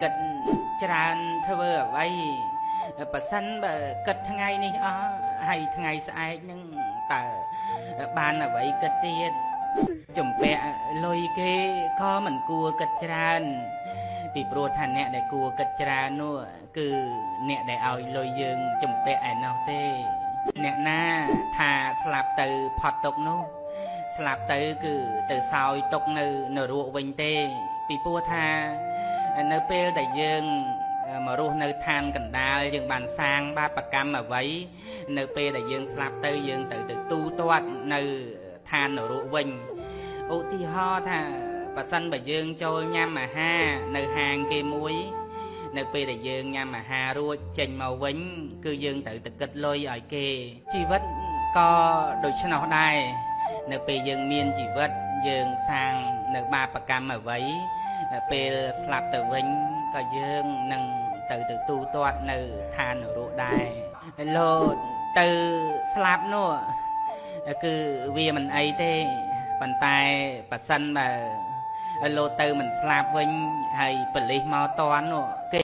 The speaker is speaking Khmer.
កិតច្រើនធ្វើអ្វីប៉ះសិនបើគិតថ្ងៃនេះអស់ហើយថ្ងៃស្អែកនឹងតើបានអ្វីគិតទៀតចំពាក់លុយគេក៏មិនគួរគិតច្រើនពីព្រោះថាអ្នកដែលគួរគិតច្រើននោះគឺអ្នកដែលឲ្យលុយយើងចំពាក់ឯណោះទេអ្នកណាថាស្លាប់ទៅផុតទុកនោះស្លាប់ទៅគឺទៅសោយទុកនៅនរកវិញទេពីព្រោះថានៅពេលដែលយើងមករស់នៅឋានកណ្ដាលយើងបានសាងបាបកម្មអ្វីនៅពេលដែលយើងស្លាប់ទៅយើងទៅទូទាត់នៅឋាននរកវិញឧទាហរណ៍ថាបើសិនបើយើងចូលញ៉ាំអាហារនៅហាងគេមួយនៅពេលដែលយើងញ៉ាំអាហាររួចចេញមកវិញគឺយើងត្រូវទៅគិតលុយឲ្យគេជីវិតក៏ដូច្នោះដែរនៅពេលយើងមានជីវិតយើងសាងនៅបាបកម្មអ្វីពេលស្លាប់ទៅវិញក៏យើងនឹងទៅទូទាត់នៅឋាននរកដែរលោកទៅស្លាប់នោះគឺវាមិនអីទេប៉ុន្តែប៉ះសិនបើលោកទៅមិនស្លាប់វិញហើយប៉លិសមកតន់នោះគេ